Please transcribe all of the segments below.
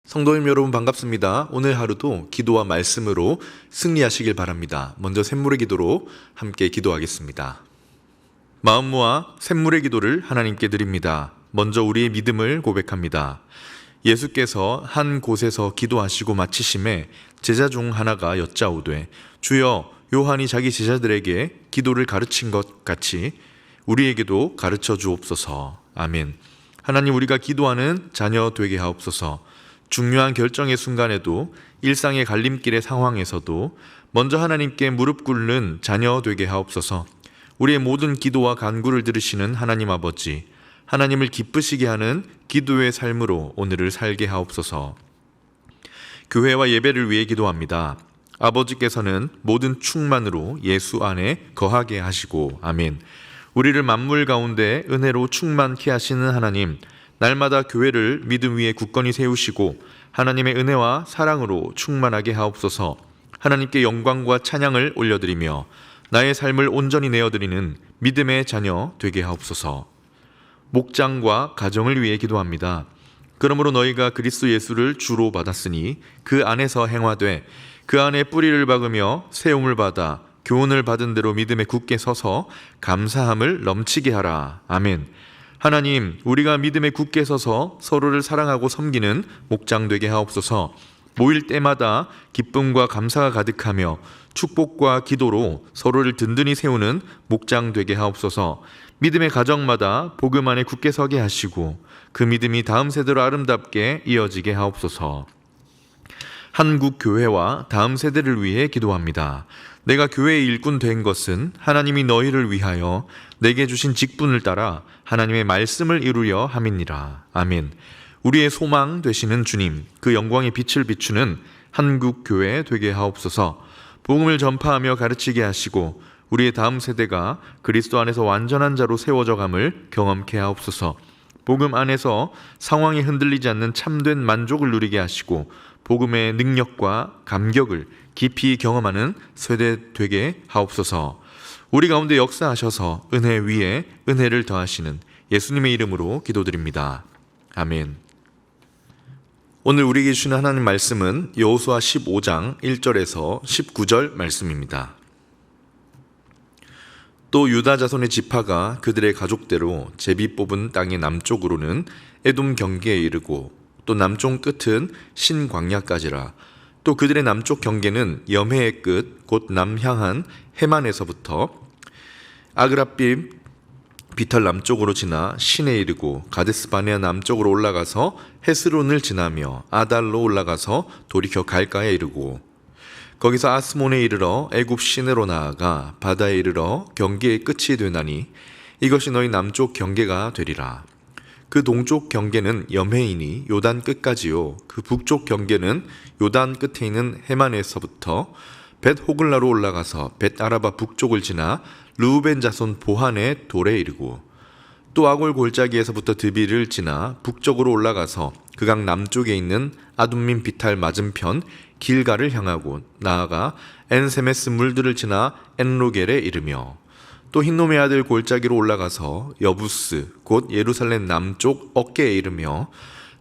성도님 여러분 반갑습니다. 오늘 하루도 기도와 말씀으로 승리하시길 바랍니다. 먼저 샘물의 기도로 함께 기도하겠습니다. 마음 모아 샘물의 기도를 하나님께 드립니다. 먼저 우리의 믿음을 고백합니다. 예수께서 한 곳에서 기도하시고 마치심에 제자 중 하나가 여짜오되 주여 요한이 자기 제자들에게 기도를 가르친 것 같이 우리에게도 가르쳐 주옵소서. 아멘. 하나님, 우리가 기도하는 자녀 되게 하옵소서. 중요한 결정의 순간에도 일상의 갈림길의 상황에서도 먼저 하나님께 무릎 꿇는 자녀 되게 하옵소서. 우리의 모든 기도와 간구를 들으시는 하나님 아버지, 하나님을 기쁘시게 하는 기도의 삶으로 오늘을 살게 하옵소서. 교회와 예배를 위해 기도합니다. 아버지께서는 모든 충만으로 예수 안에 거하게 하시고 아멘. 우리를 만물 가운데 은혜로 충만케 하시는 하나님, 날마다 교회를 믿음 위에 굳건히 세우시고 하나님의 은혜와 사랑으로 충만하게 하옵소서. 하나님께 영광과 찬양을 올려드리며 나의 삶을 온전히 내어드리는 믿음의 자녀 되게 하옵소서. 목장과 가정을 위해 기도합니다. 그러므로 너희가 그리스도 예수를 주로 받았으니 그 안에서 행하되 그 안에 뿌리를 박으며 세움을 받아 교훈을 받은 대로 믿음에 굳게 서서 감사함을 넘치게 하라. 아멘. 하나님, 우리가 믿음에 굳게 서서 서로를 사랑하고 섬기는 목장 되게 하옵소서. 모일 때마다 기쁨과 감사가 가득하며 축복과 기도로 서로를 든든히 세우는 목장 되게 하옵소서. 믿음의 가정마다 복음 안에 굳게 서게 하시고 그 믿음이 다음 세대로 아름답게 이어지게 하옵소서. 한국 교회와 다음 세대를 위해 기도합니다. 내가 교회의 일꾼 된 것은 하나님이 너희를 위하여 내게 주신 직분을 따라 하나님의 말씀을 이루려 함이니라. 아멘. 우리의 소망 되시는 주님, 그 영광의 빛을 비추는 한국 교회 되게 하옵소서. 복음을 전파하며 가르치게 하시고 우리의 다음 세대가 그리스도 안에서 완전한 자로 세워져감을 경험케 하옵소서. 복음 안에서 상황이 흔들리지 않는 참된 만족을 누리게 하시고 복음의 능력과 감격을 깊이 경험하는 세대 되게 하옵소서. 우리 가운데 역사하셔서 은혜 위에 은혜를 더하시는 예수님의 이름으로 기도드립니다. 아멘. 오늘 우리에게 주시는 하나님 말씀은 여호수아 15장 1절에서 19절 말씀입니다. 또 유다 자손의 지파가 그들의 가족대로 제비 뽑은 땅의 남쪽으로는 에돔 경계에 이르고 또 남쪽 끝은 신광야까지라. 또 그들의 남쪽 경계는 염해의 끝 곧 남향한 해만에서부터 아그라빔 비탈 남쪽으로 지나 신에 이르고 가데스바네아 남쪽으로 올라가서 헤스론을 지나며 아달로 올라가서 돌이켜 갈가에 이르고 거기서 아스몬에 이르러 애굽 시내로 나아가 바다에 이르러 경계의 끝이 되나니 이것이 너희 남쪽 경계가 되리라. 그 동쪽 경계는 염해이니 요단 끝까지요. 그 북쪽 경계는 요단 끝에 있는 해만에서부터 벳 호글라로 올라가서 벳 아라바 북쪽을 지나 르우벤 자손 보한의 돌에 이르고 또 아골 골짜기에서부터 드비를 지나 북쪽으로 올라가서 그 강 남쪽에 있는 아둠민 비탈 맞은편 길가를 향하고 나아가 엔세메스 물들을 지나 엔로겔에 이르며 또 흰놈의 아들 골짜기로 올라가서 여부스 곧 예루살렘 남쪽 어깨에 이르며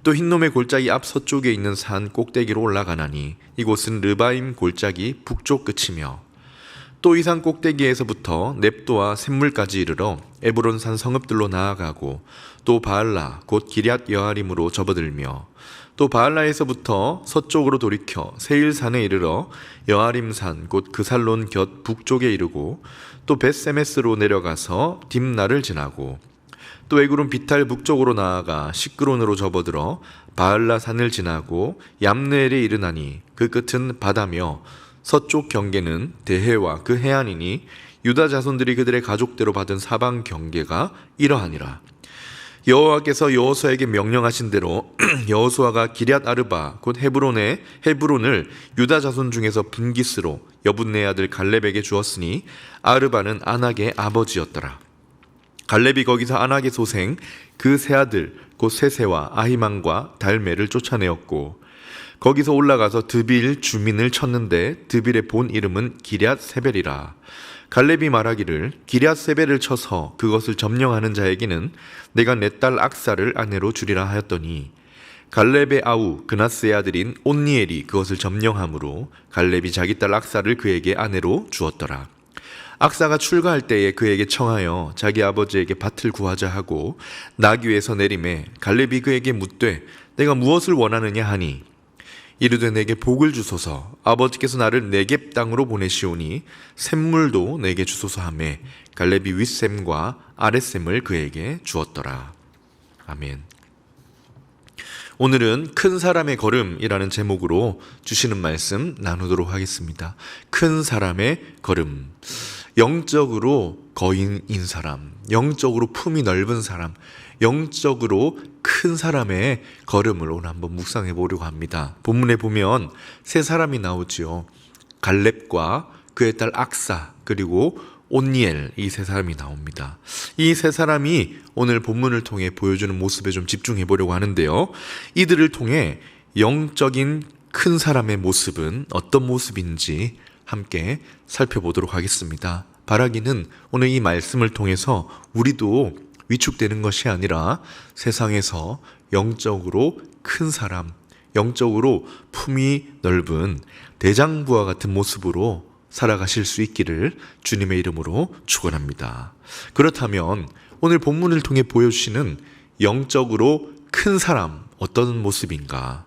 또 흰놈의 골짜기 앞 서쪽에 있는 산 꼭대기로 올라가나니 이곳은 르바임 골짜기 북쪽 끝이며 또 이 산 꼭대기에서부터 넵도와 샘물까지 이르러 에브론 산 성읍들로 나아가고 또 바알라 곧 기럇 여아림으로 접어들며 또 바알라에서부터 서쪽으로 돌이켜 세일산에 이르러 여아림산 곧 그살론 곁 북쪽에 이르고 또 벳세메스로 내려가서 딥나를 지나고 또 에그론 비탈 북쪽으로 나아가 시끄론으로 접어들어 바알라 산을 지나고 얌네엘에 이르나니 그 끝은 바다며 서쪽 경계는 대해와 그 해안이니 유다 자손들이 그들의 가족대로 받은 사방 경계가 이러하니라. 여호와께서 여호수아에게 명령하신 대로 여호수아가 기럇 아르바 곧 헤브론을 유다 자손 중에서 분깃으로 여분네 아들 갈렙에게 주었으니 아르바는 아낙의 아버지였더라. 갈렙이 거기서 아낙의 소생 그 세 아들 곧 세세와 아히만과 달메를 쫓아내었고 거기서 올라가서 드빌 주민을 쳤는데 드빌의 본 이름은 기럇 세벨이라. 갈렙이 말하기를 기럇 세벨을 쳐서 그것을 점령하는 자에게는 내가 내 딸 악사를 아내로 주리라 하였더니 갈렙의 아우 그나스의 아들인 온니엘이 그것을 점령함으로 갈렙이 자기 딸 악사를 그에게 아내로 주었더라. 악사가 출가할 때에 그에게 청하여 자기 아버지에게 밭을 구하자 하고 나귀에서 내림에 갈렙이 그에게 묻되 내가 무엇을 원하느냐 하니 이르되 내게 복을 주소서 아버지께서 나를 네겝 땅으로 보내시오니 샘물도 내게 주소서 하매 갈렙이 윗샘과 아랫샘을 그에게 주었더라. 아멘. 오늘은 큰 사람의 걸음이라는 제목으로 주시는 말씀 나누도록 하겠습니다. 큰 사람의 걸음. 영적으로 거인인 사람, 영적으로 품이 넓은 사람, 영적으로 큰 사람의 걸음을 오늘 한번 묵상해 보려고 합니다. 본문에 보면 세 사람이 나오지요. 갈렙과 그의 딸 악사 그리고 온니엘, 이 세 사람이 나옵니다. 이 세 사람이 오늘 본문을 통해 보여주는 모습에 좀 집중해 보려고 하는데요. 이들을 통해 영적인 큰 사람의 모습은 어떤 모습인지 함께 살펴보도록 하겠습니다. 바라기는 오늘 이 말씀을 통해서 우리도 위축되는 것이 아니라 세상에서 영적으로 큰 사람, 영적으로 품이 넓은 대장부와 같은 모습으로 살아가실 수 있기를 주님의 이름으로 축원합니다. 그렇다면 오늘 본문을 통해 보여주시는 영적으로 큰 사람 어떤 모습인가?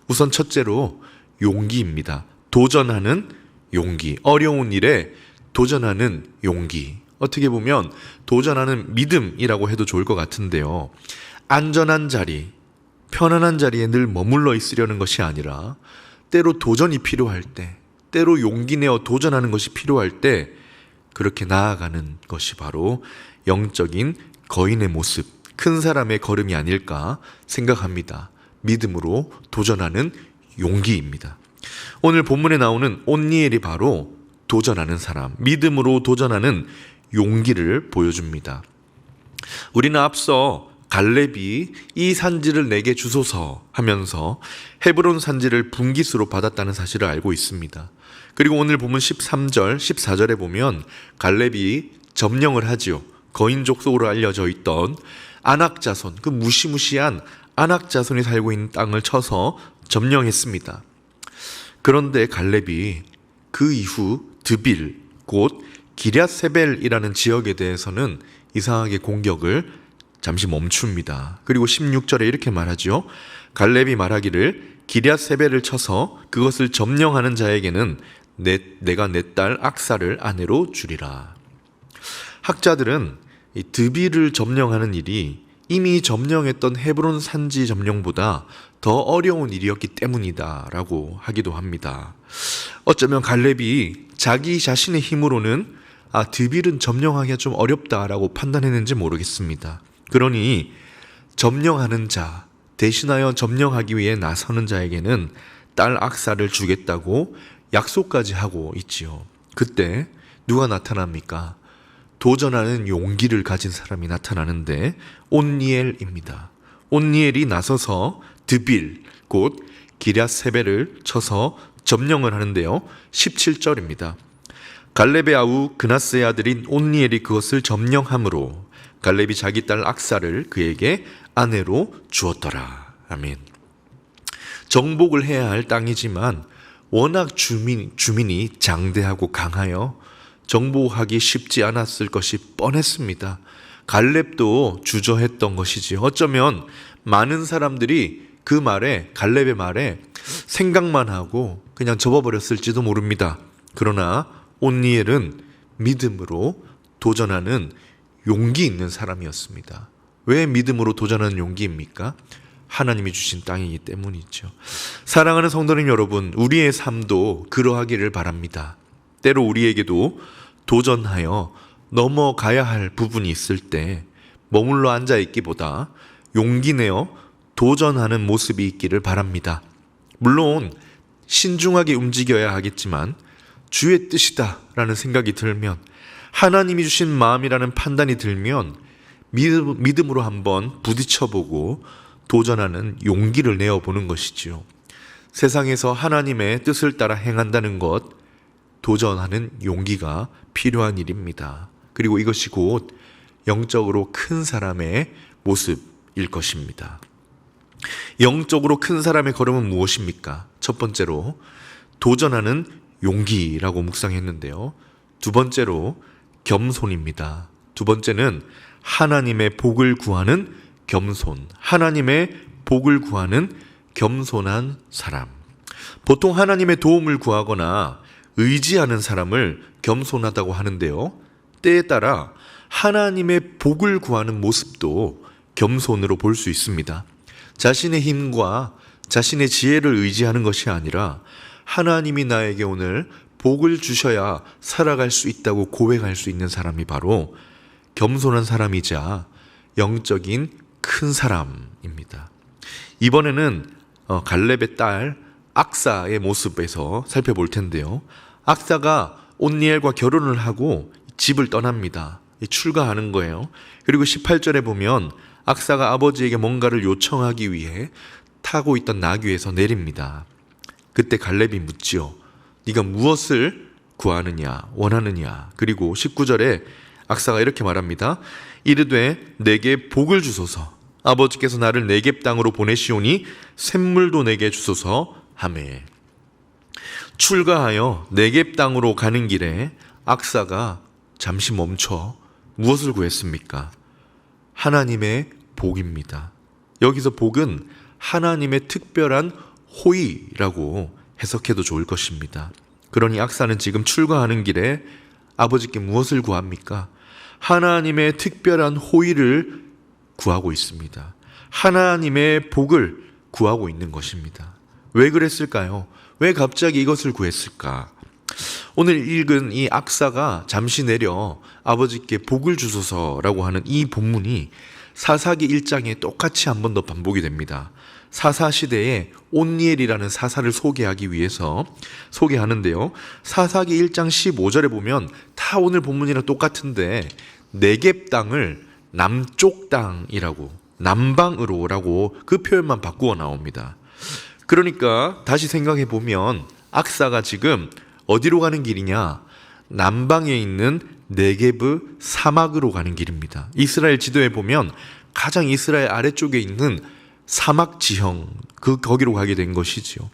우선 첫째로 용기입니다. 도전하는 용기, 어려운 일에 도전하는 용기. 어떻게 보면 도전하는 믿음이라고 해도 좋을 것 같은데요. 안전한 자리, 편안한 자리에 늘 머물러 있으려는 것이 아니라 때로 도전이 필요할 때, 때로 용기 내어 도전하는 것이 필요할 때 그렇게 나아가는 것이 바로 영적인 거인의 모습, 큰 사람의 걸음이 아닐까 생각합니다. 믿음으로 도전하는 용기입니다. 오늘 본문에 나오는 온니엘이 바로 도전하는 사람, 믿음으로 도전하는 용기를 보여줍니다. 우리는 앞서 갈렙이 이 산지를 내게 주소서 하면서 헤브론 산지를 분깃으로 받았다는 사실을 알고 있습니다. 그리고 오늘 본문 13절, 14절에 보면 갈렙이 점령을 하지요. 거인 족속으로 알려져 있던 아낙 자손, 그 무시무시한 아낙 자손이 살고 있는 땅을 쳐서 점령했습니다. 그런데 갈렙이 그 이후 드빌, 곧 기럇세벨이라는 지역에 대해서는 이상하게 공격을 잠시 멈춥니다. 그리고 16절에 이렇게 말하죠. 갈렙이 말하기를 기럇세벨을 쳐서 그것을 점령하는 자에게는 내가 내 딸 악사를 아내로 주리라. 학자들은 이 드빌을 점령하는 일이 이미 점령했던 헤브론 산지 점령보다 더 어려운 일이었기 때문이다라고 하기도 합니다. 어쩌면 갈렙이 자기 자신의 힘으로는 드빌은 점령하기가 좀 어렵다라고 판단했는지 모르겠습니다. 그러니 점령하는 자, 대신하여 점령하기 위해 나서는 자에게는 딸 악사를 주겠다고 약속까지 하고 있지요. 그때 누가 나타납니까? 도전하는 용기를 가진 사람이 나타나는데 온니엘입니다. 온니엘이 나서서 드빌, 곧 기럇세벨을 쳐서 점령을 하는데요. 17절입니다. 갈렙의 아우 그나스의 아들인 온니엘이 그것을 점령함으로 갈렙이 자기 딸 악사를 그에게 아내로 주었더라. 아멘. 정복을 해야 할 땅이지만 워낙 주민이 장대하고 강하여 정복하기 쉽지 않았을 것이 뻔했습니다. 갈렙도 주저했던 것이지. 어쩌면 많은 사람들이 그 말에, 갈렙의 말에 생각만 하고 그냥 접어버렸을지도 모릅니다. 그러나 온니엘은 믿음으로 도전하는 용기 있는 사람이었습니다. 왜 믿음으로 도전하는 용기입니까? 하나님이 주신 땅이기 때문이죠. 사랑하는 성도님 여러분, 우리의 삶도 그러하기를 바랍니다. 때로 우리에게도 도전하여 넘어가야 할 부분이 있을 때 머물러 앉아있기보다 용기 내어 도전하는 모습이 있기를 바랍니다. 물론 신중하게 움직여야 하겠지만 주의 뜻이다 라는 생각이 들면, 하나님이 주신 마음이라는 판단이 들면 믿음으로 한번 부딪혀보고 도전하는 용기를 내어보는 것이지요. 세상에서 하나님의 뜻을 따라 행한다는 것, 도전하는 용기가 필요한 일입니다. 그리고 이것이 곧 영적으로 큰 사람의 모습일 것입니다. 영적으로 큰 사람의 걸음은 무엇입니까? 첫 번째로 도전하는 용기라고 묵상했는데요. 두 번째로 겸손입니다. 두 번째는 하나님의 복을 구하는 겸손, 하나님의 복을 구하는 겸손한 사람. 보통 하나님의 도움을 구하거나 의지하는 사람을 겸손하다고 하는데요. 때에 따라 하나님의 복을 구하는 모습도 겸손으로 볼 수 있습니다. 자신의 힘과 자신의 지혜를 의지하는 것이 아니라 하나님이 나에게 오늘 복을 주셔야 살아갈 수 있다고 고백할 수 있는 사람이 바로 겸손한 사람이자 영적인 큰 사람입니다. 이번에는 갈렙의 딸 악사의 모습에서 살펴볼 텐데요. 악사가 온니엘과 결혼을 하고 집을 떠납니다. 출가하는 거예요. 그리고 18절에 보면 악사가 아버지에게 뭔가를 요청하기 위해 타고 있던 나귀에서 내립니다. 그때 갈렙이 묻지요. 네가 무엇을 구하느냐, 원하느냐. 그리고 19절에 악사가 이렇게 말합니다. 이르되 내게 복을 주소서. 아버지께서 나를 네겝 땅으로 보내시오니 샘물도 내게 주소서 하매. 출가하여 네겝 땅으로 가는 길에 악사가 잠시 멈춰 무엇을 구했습니까? 하나님의 복입니다. 여기서 복은 하나님의 특별한 호의라고 해석해도 좋을 것입니다. 그러니 악사는 지금 출가하는 길에 아버지께 무엇을 구합니까? 하나님의 특별한 호의를 구하고 있습니다. 하나님의 복을 구하고 있는 것입니다. 왜 그랬을까요? 왜 갑자기 이것을 구했을까? 오늘 읽은 이 악사가 잠시 내려 아버지께 복을 주소서라고 하는 이 본문이 사사기 1장에 똑같이 한 번 더 반복이 됩니다. 사사시대에 온니엘이라는 사사를 소개하기 위해서 소개하는데요. 사사기 1장 15절에 보면 다 오늘 본문이랑 똑같은데 네겝 땅을 남쪽 땅이라고, 남방으로라고 그 표현만 바꾸어 나옵니다. 그러니까 다시 생각해 보면 악사가 지금 어디로 가는 길이냐? 남방에 있는 네게브 사막으로 가는 길입니다. 이스라엘 지도에 보면 가장 이스라엘 아래쪽에 있는 사막 지형, 거기로 가게 된 것이지요.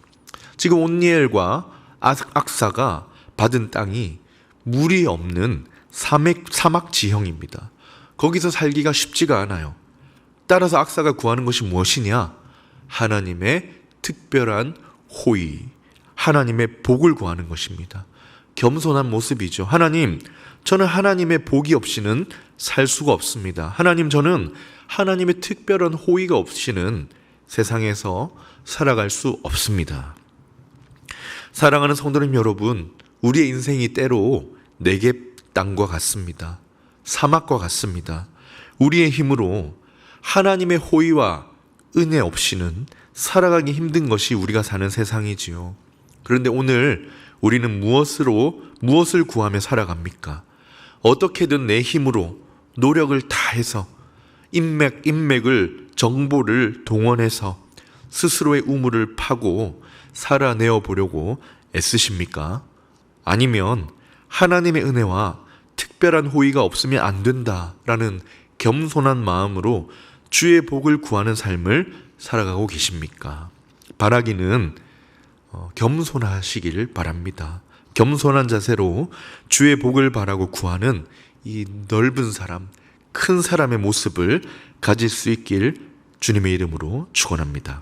지금 온니엘과 악사가 받은 땅이 물이 없는 사막 지형입니다. 거기서 살기가 쉽지가 않아요. 따라서 악사가 구하는 것이 무엇이냐? 하나님의 특별한 호의, 하나님의 복을 구하는 것입니다. 겸손한 모습이죠. 하나님, 저는 하나님의 복이 없이는 살 수가 없습니다. 하나님, 저는 하나님의 특별한 호의가 없이는 세상에서 살아갈 수 없습니다. 사랑하는 성도님 여러분, 우리의 인생이 때로 네겝 땅과 같습니다. 사막과 같습니다. 우리의 힘으로 하나님의 호의와 은혜 없이는 살아가기 힘든 것이 우리가 사는 세상이지요. 그런데 오늘 우리는 무엇을 구하며 살아갑니까? 어떻게든 내 힘으로 노력을 다해서 인맥을 정보를 동원해서 스스로의 우물을 파고 살아내어 보려고 애쓰십니까? 아니면 하나님의 은혜와 특별한 호의가 없으면 안 된다라는 겸손한 마음으로 주의 복을 구하는 삶을 살아가고 계십니까? 바라기는 겸손하시길 바랍니다. 겸손한 자세로 주의 복을 바라고 구하는 이 넓은 사람, 큰 사람의 모습을 가질 수 있길 주님의 이름으로 축원합니다.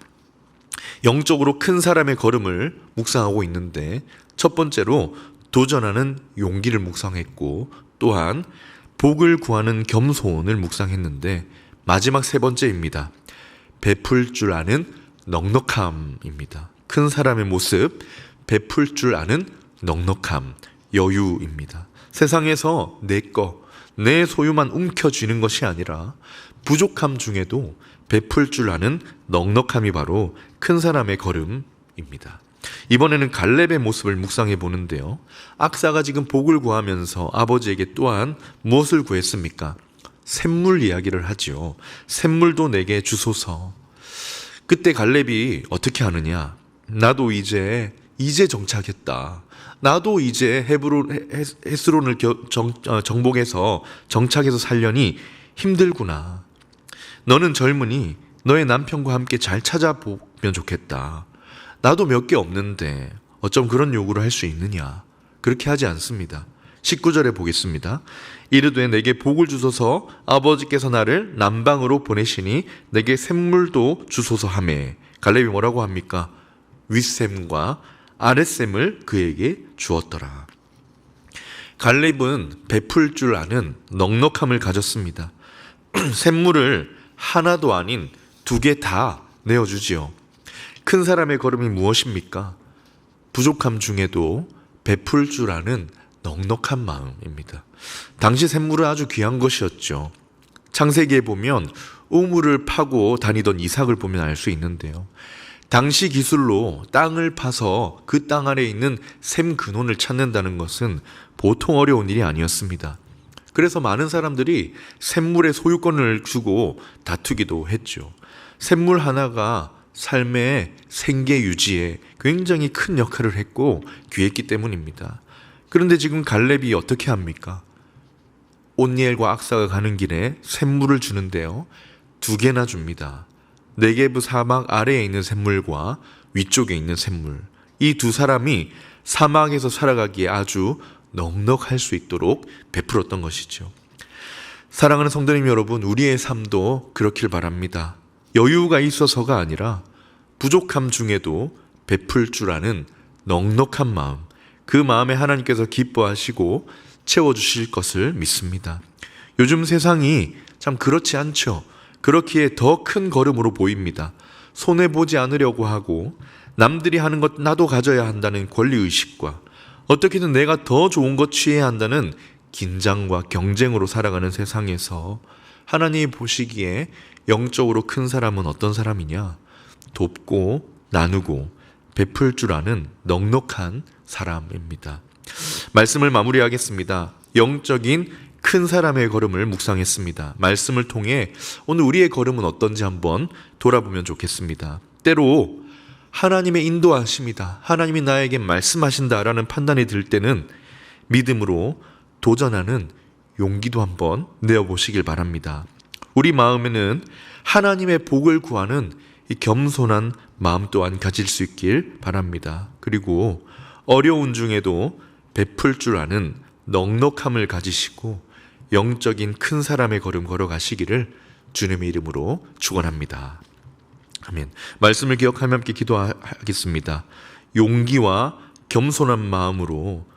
영적으로 큰 사람의 걸음을 묵상하고 있는데 첫 번째로 도전하는 용기를 묵상했고 또한 복을 구하는 겸손을 묵상했는데 마지막 세 번째입니다. 베풀 줄 아는 넉넉함입니다. 큰 사람의 모습, 베풀 줄 아는 넉넉함, 여유입니다. 세상에서 내 소유만 움켜쥐는 것이 아니라 부족함 중에도 베풀 줄 아는 넉넉함이 바로 큰 사람의 걸음입니다. 이번에는 갈렙의 모습을 묵상해 보는데요. 악사가 지금 복을 구하면서 아버지에게 또한 무엇을 구했습니까? 샘물 이야기를 하지요. 샘물도 내게 주소서. 그때 갈렙이 어떻게 하느냐? 나도 이제 정착했다. 나도 이제 헤스론을 정복해서 정착해서 살려니 힘들구나. 너는 젊으니 너의 남편과 함께 잘 찾아보면 좋겠다. 나도 몇 개 없는데 어쩜 그런 요구를 할 수 있느냐. 그렇게 하지 않습니다. 19절에 보겠습니다. 이르되 내게 복을 주소서 아버지께서 나를 남방으로 보내시니 내게 샘물도 주소서 하매. 갈렙이 뭐라고 합니까? 윗샘과 아랫샘을 그에게 주었더라. 갈렙은 베풀 줄 아는 넉넉함을 가졌습니다. 샘물을 하나도 아닌 2개 다 내어주지요. 큰 사람의 걸음이 무엇입니까? 부족함 중에도 베풀 줄 아는 넉넉한 마음입니다. 당시 샘물은 아주 귀한 것이었죠. 창세기에 보면 우물을 파고 다니던 이삭을 보면 알 수 있는데요. 당시 기술로 땅을 파서 그 땅 아래에 있는 샘 근원을 찾는다는 것은 보통 어려운 일이 아니었습니다. 그래서 많은 사람들이 샘물의 소유권을 주고 다투기도 했죠. 샘물 하나가 삶의 생계 유지에 굉장히 큰 역할을 했고 귀했기 때문입니다. 그런데 지금 갈렙이 어떻게 합니까? 온니엘과 악사가 가는 길에 샘물을 주는데요. 2개나 줍니다. 네게브 사막 아래에 있는 샘물과 위쪽에 있는 샘물. 이 2 사람이 사막에서 살아가기에 아주 넉넉할 수 있도록 베풀었던 것이죠. 사랑하는 성도님 여러분, 우리의 삶도 그렇길 바랍니다. 여유가 있어서가 아니라 부족함 중에도 베풀 줄 아는 넉넉한 마음, 그 마음에 하나님께서 기뻐하시고 채워주실 것을 믿습니다. 요즘 세상이 참 그렇지 않죠. 그렇기에 더 큰 걸음으로 보입니다. 손해보지 않으려고 하고 남들이 하는 것 나도 가져야 한다는 권리의식과 어떻게든 내가 더 좋은 것 취해야 한다는 긴장과 경쟁으로 살아가는 세상에서 하나님이 보시기에 영적으로 큰 사람은 어떤 사람이냐? 돕고 나누고 베풀 줄 아는 넉넉한 사람입니다. 말씀을 마무리하겠습니다. 영적인 큰 사람의 걸음을 묵상했습니다. 말씀을 통해 오늘 우리의 걸음은 어떤지 한번 돌아보면 좋겠습니다. 때로 하나님의 인도하심이다, 하나님이 나에게 말씀하신다라는 판단이 들 때는 믿음으로 도전하는 용기도 한번 내어보시길 바랍니다. 우리 마음에는 하나님의 복을 구하는 이 겸손한 마음 또한 가질 수 있길 바랍니다. 그리고 어려운 중에도 베풀 줄 아는 넉넉함을 가지시고 영적인 큰 사람의 걸음 걸어가시기를 주님의 이름으로 축원합니다. 아멘. 말씀을 기억하며 함께 기도하겠습니다. 용기와 겸손한 마음으로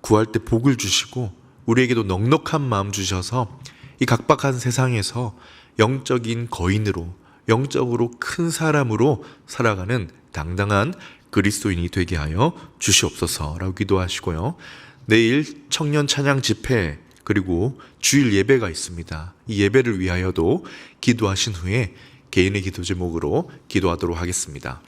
구할 때 복을 주시고 우리에게도 넉넉한 마음 주셔서 이 각박한 세상에서 영적인 거인으로, 영적으로 큰 사람으로 살아가는 당당한 그리스도인이 되게 하여 주시옵소서라고 기도하시고요. 내일 청년 찬양 집회 그리고 주일 예배가 있습니다. 이 예배를 위하여도 기도하신 후에 개인의 기도 제목으로 기도하도록 하겠습니다.